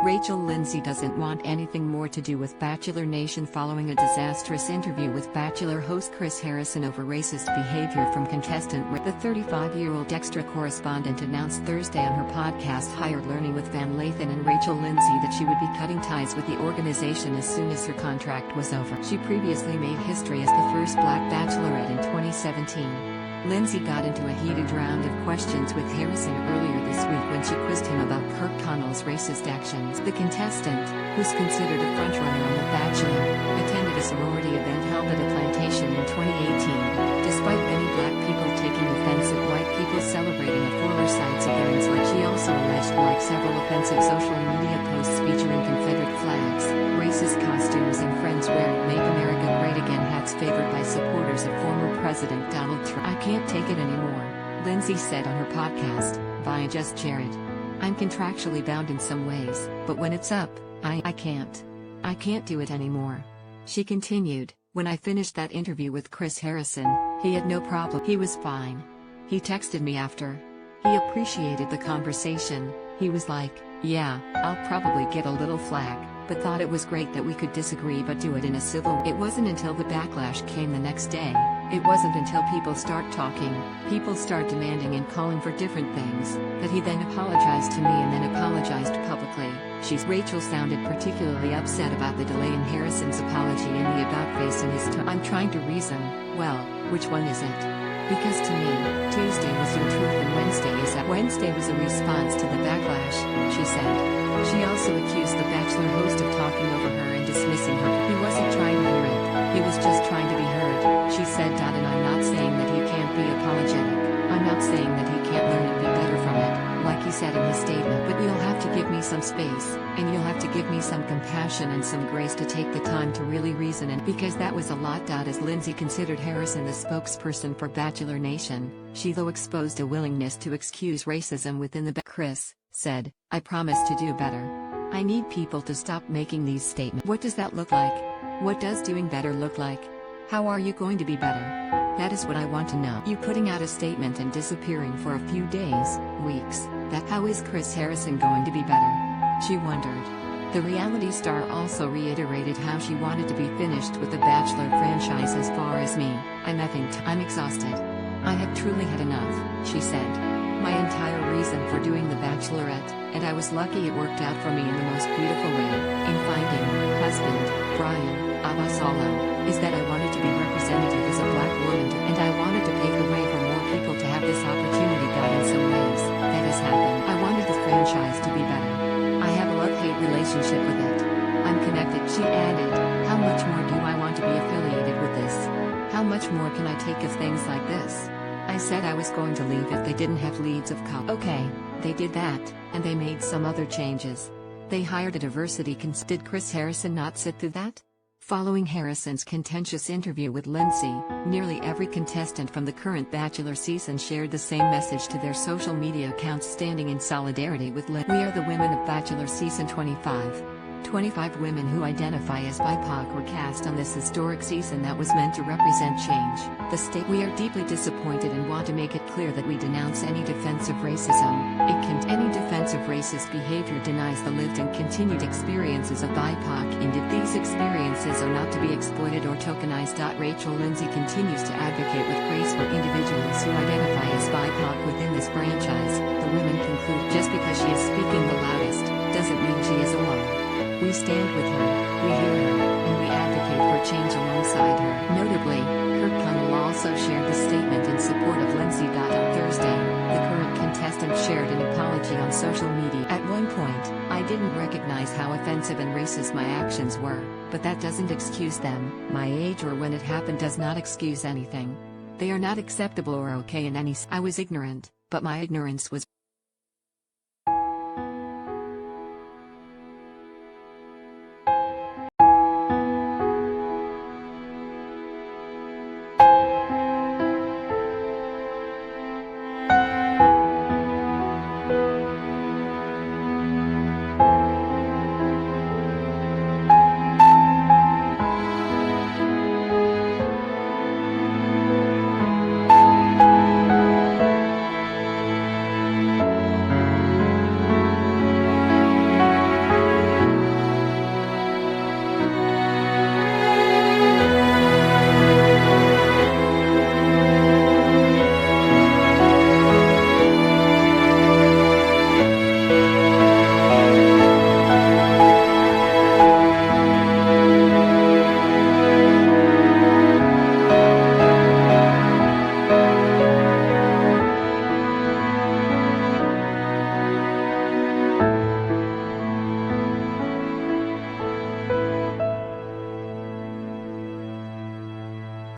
Lindsay doesn't want anything more to do with Bachelor Nation following a disastrous interview with Bachelor host Chris Harrison over racist behavior from contestant The 35-year-old extra correspondent announced Thursday on her podcast Hired Learning with Van Lathan and Rachel Lindsay that she would be cutting ties with the organization as soon as her contract was over. She previously made history as the first black bachelorette in 2017. Lindsay got into a heated round of questions with Harrison earlier this week when she quizzed him about Kirk Connell's racist actions. The contestant, who's considered a frontrunner on The Bachelor, attended a sorority event held at a plantation in 2018. Despite many black people taking offense at white people celebrating a former side's appearance, she also alleged several offensive social media posts featuring Confederate flags, racist costumes and friends wearing Make America Great Again hats favored by supporters of former President Donald Trump. "I can't take it anymore," Lindsay said on her podcast, "I just share it. I'm contractually bound in some ways, but when it's up, I can't. I can't do it anymore." She continued, "When I finished that interview with Chris Harrison, he had no problem. He was fine. He texted me after. He appreciated the conversation. He was like, yeah, I'll probably get a little flack, but thought it was great that we could disagree but do it in a civil way." It wasn't until the backlash came the next day. It wasn't until people start talking, people start demanding and calling for different things, that he then apologized to me and then apologized publicly. Rachel sounded particularly upset about the delay in Harrison's apology and the about-face in his tone. "I'm trying to reason, well, which one is it? Because to me, Tuesday was your truth and Wednesday is that." Wednesday was a response to the backlash, she said. She also accused the Bachelor host of talking over her and dismissing her. "He wasn't trying to hear it, he was just trying to be heard," she said. "And I'm not saying that he can't be apologetic. I'm not saying that he can't learn and be better from it, like he said in his statement. But you'll have to give me some space, and you'll have to give me some compassion and some grace to take the time to really reason, and because that was a lot." As Lindsay considered Harrison the spokesperson for Bachelor Nation, she though exposed a willingness to excuse racism within the Chris said, "I promise to do better. I need people to stop making these statements." What does that look like? What does doing better look like? How are you going to be better? That is what I want to know. You putting out a statement and disappearing for a few days, weeks, how is Chris Harrison going to be better? She wondered. The reality star also reiterated how she wanted to be finished with the Bachelor franchise. "As far as me, I'm exhausted. I have truly had enough," she said. "My entire reason for doing The Bachelorette, and I was lucky it worked out for me in the most beautiful way, in finding husband, Brian Abasolo, is that I wanted to be representative as a black woman and I wanted to pave the way for more people to have this opportunity. In some ways, that has happened. I wanted the franchise to be better. I have a love-hate relationship with it. I'm connected." She added, "How much more do I want to be affiliated with this? How much more can I take of things like this? I said I was going to leave if they didn't have leads of color. Okay, they did that, and they made some other changes. They hired a diversity cons. Did Chris Harrison not sit through that?" Following Harrison's contentious interview with Lindsay, nearly every contestant from the current Bachelor season shared the same message to their social media accounts, standing in solidarity with Lindsay. "We are the women of Bachelor season 25. 25 women who identify as BIPOC were cast on this historic season that was meant to represent change. We are deeply disappointed and want to make it clear that we denounce any defensive racism. Any defensive racist behavior denies the lived and continued experiences of BIPOC, and if these experiences are not to be exploited or tokenized." Rachel Lindsay continues to advocate with grace for individuals who identify as BIPOC within this franchise. The women conclude, "Just because she is speaking the loudest, doesn't mean she is alone. We stand with her, we hear her, and we advocate for change alongside her." Notably, Kirk Connell also shared the statement in support of Lindsay. On Thursday, the current contestant shared an apology on social media. "At one point, I didn't recognize how offensive and racist my actions were, but that doesn't excuse them. My age or when it happened does not excuse anything. They are not acceptable or okay in any I was ignorant, but my ignorance was